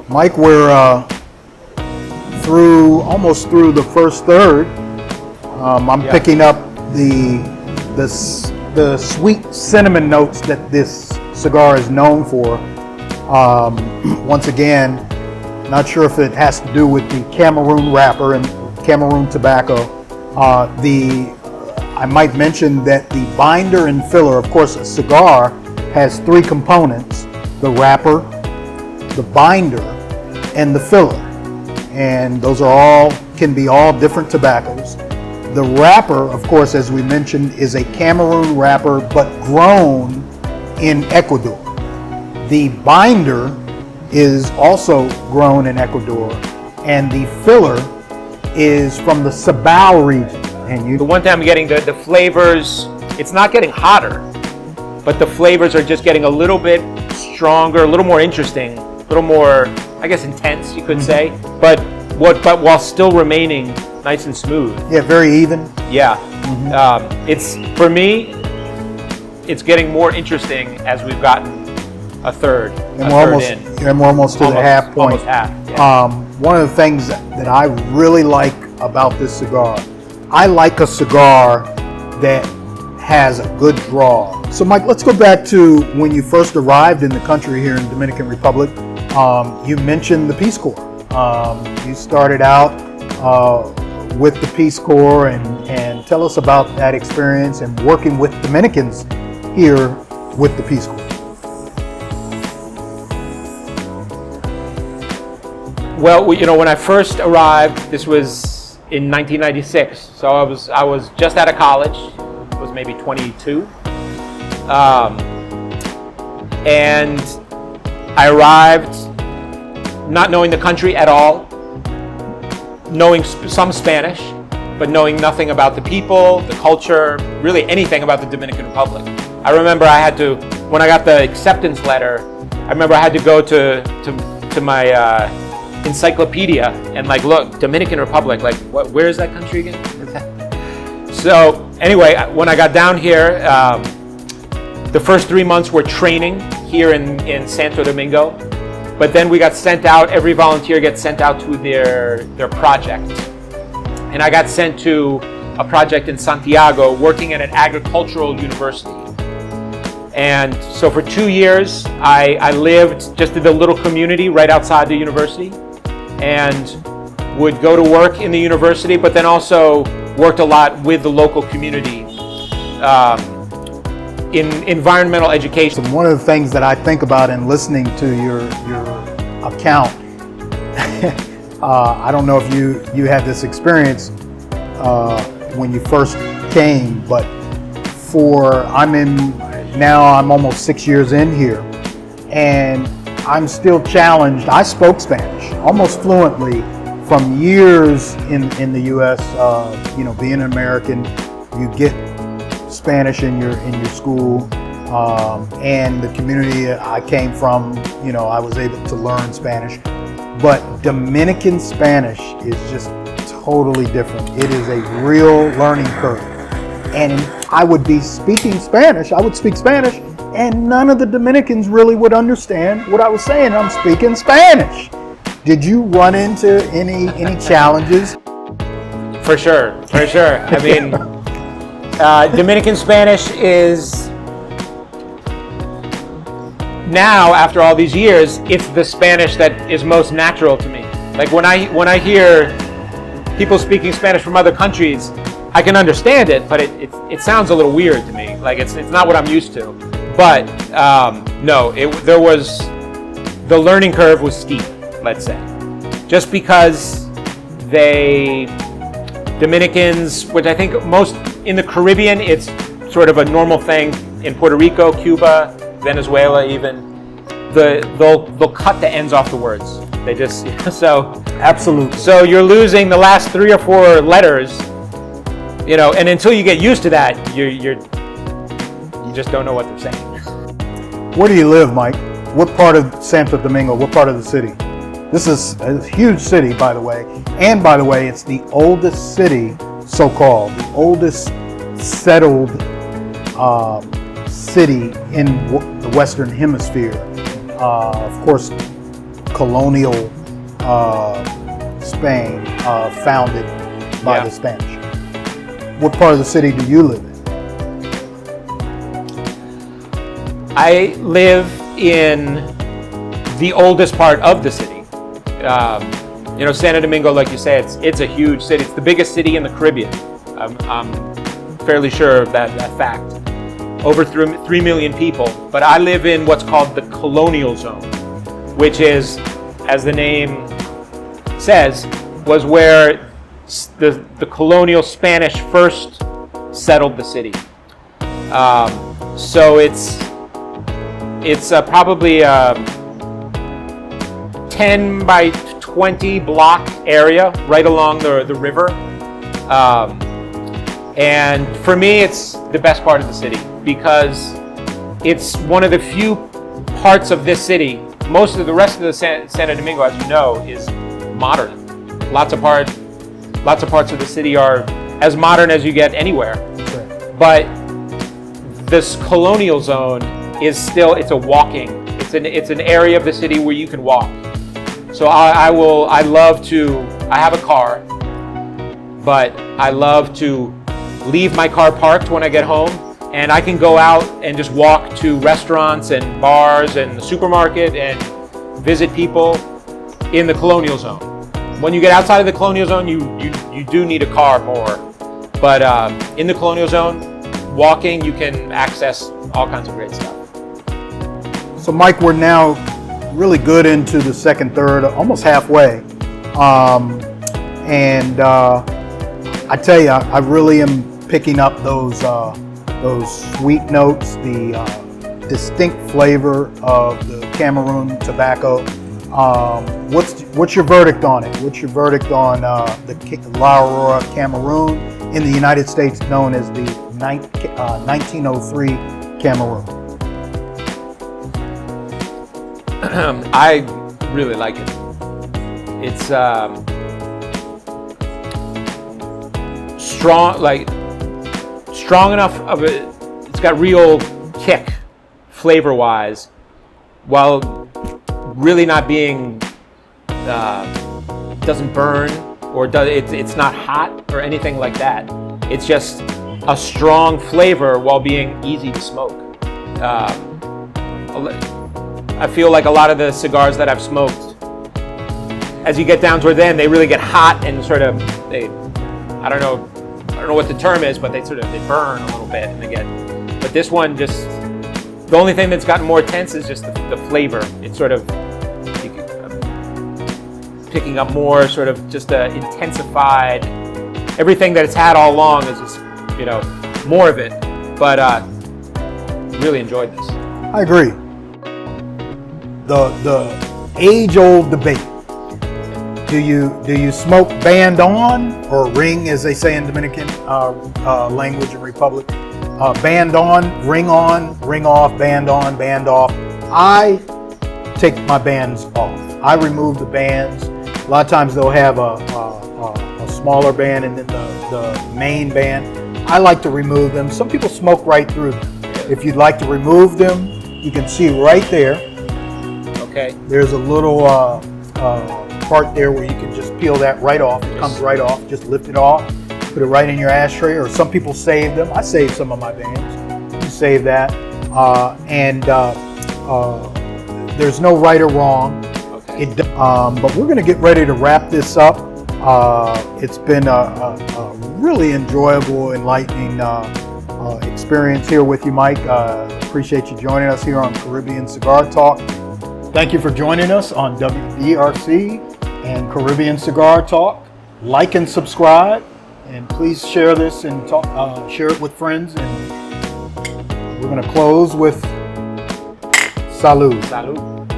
Mike, we're almost through the first third. I'm picking up the sweet cinnamon notes that this cigar is known for. Once again, not sure if it has to do with the Cameroon wrapper and Cameroon tobacco. I might mention that the binder and filler, of course, a cigar has three components: the wrapper, the binder, and the filler. And those can be all different tobaccos. The wrapper, of course, as we mentioned, is a Cameroon wrapper, but grown in Ecuador. The binder is also grown in Ecuador, and the filler is from the Cibao region. And the one thing I'm getting, the flavors, it's not getting hotter, but the flavors are just getting a little bit stronger, a little more interesting, a little more, I guess, intense, you could say, but while still remaining nice and smooth. Yeah, very even. Yeah. It's, for me, it's getting more interesting as we've gotten a third in. And we're almost to the half point. Almost half, yeah. One of the things that I really like about this cigar, I like a cigar that has a good draw. So Mike, let's go back to when you first arrived in the country here in Dominican Republic. You mentioned the Peace Corps. You started out with the Peace Corps, and tell us about that experience and working with Dominicans here with the Peace Corps. Well, when I first arrived, this was in 1996, so I was just out of college. I was maybe 22, and I arrived not knowing the country at all, knowing some Spanish, but knowing nothing about the people, the culture, really anything about the Dominican Republic. I remember when I got the acceptance letter, I remember I had to go to my encyclopedia and look, Dominican Republic, where is that country again? So anyway, when I got down here, the first 3 months were training here in Santo Domingo, but then we got sent out, every volunteer gets sent out to their project. And I got sent to a project in Santiago working at an agricultural university. And so for 2 years, I lived just in the little community right outside the university, and would go to work in the university, but then also worked a lot with the local community in environmental education. One of the things that I think about in listening to your account, I don't know if you had this experience when you first came, but I'm almost 6 years in here, and I'm still challenged. I spoke Spanish almost fluently from years in the U.S. Being an American, you get Spanish in your school, and the community I came from, I was able to learn Spanish. But Dominican Spanish is just totally different. It is a real learning curve. And I would be speaking Spanish, I would speak Spanish, and none of the Dominicans really would understand what I was saying. I'm speaking Spanish. Did you run into any challenges? For sure. I mean, Dominican Spanish is now, after all these years, it's the Spanish that is most natural to me. Like when I hear people speaking Spanish from other countries, I can understand it, but it sounds a little weird to me. Like it's not what I'm used to. But no, the learning curve was steep, let's say, just because Dominicans, which I think most in the Caribbean, it's sort of a normal thing. In Puerto Rico, Cuba, Venezuela, even they'll cut the ends off the words. They just so absolutely. So you're losing the last 3 or 4 letters, and until you get used to that, you just don't know what they're saying. Where do you live, Mike? What part of Santo Domingo? What part of the city? This is a huge city, by the way. And by the way, it's the oldest city, so-called, the oldest settled city in the Western Hemisphere. Of course, colonial Spain, founded by the Spanish. What part of the city do you live in? I live in the oldest part of the city. Santo Domingo, like you say, it's a huge city. It's the biggest city in the Caribbean. I'm fairly sure of that fact. Over 3 million people. But I live in what's called the colonial zone, which is, as the name says, was where the colonial Spanish first settled the city. So it's probably a 10 by 20 block area right along the river. And for me, it's the best part of the city because it's one of the few parts of this city. Most of the rest of the Santo Domingo, as you know, is modern. Lots of parts of the city are as modern as you get anywhere. Sure. But this colonial zone is still, it's an area of the city where you can walk. So I have a car, but I love to leave my car parked when I get home, and I can go out and just walk to restaurants and bars and the supermarket and visit people in the colonial zone. When you get outside of the colonial zone, you do need a car more. But in the colonial zone, walking, you can access all kinds of great stuff. So Mike, we're now really good into the second third, almost halfway. I tell you, I really am picking up those sweet notes, the distinct flavor of the Cameroon tobacco. What's your verdict on it? What's your verdict on the Aurora Cameroon, in the United States known as the 1903 Cameroon? I really like it. It's strong enough of it. It's got real kick, flavor-wise, while really not being doesn't burn or it's not hot or anything like that. It's just a strong flavor while being easy to smoke. I feel like a lot of the cigars that I've smoked, as you get down toward the end, they really get hot and sort of I don't know what the term is, but they burn a little bit and but this one just, the only thing that's gotten more tense is just the flavor. It's sort of picking up more sort of just intensified, everything that it's had all along is just, more of it, but really enjoyed this. I agree. The age-old debate. Do you smoke band on or ring, as they say in Dominican language and Republic? Band on, ring off, band on, band off. I take my bands off. I remove the bands. A lot of times they'll have a smaller band and then the main band. I like to remove them. Some people smoke right through them. If you'd like to remove them, you can see right there. Okay. There's a little part there where you can just peel that right off. It comes right off. Just lift it off, put it right in your ashtray, or some people save them. I save some of my bands. You save that. There's no right or wrong. Okay. But we're going to get ready to wrap this up. It's been a really enjoyable, enlightening experience here with you, Mike. Appreciate you joining us here on Caribbean Cigar Talk. Thank you for joining us on WDRC and Caribbean Cigar Talk. Like and subscribe, and please share this and share it with friends. And we're going to close with salud. Salud.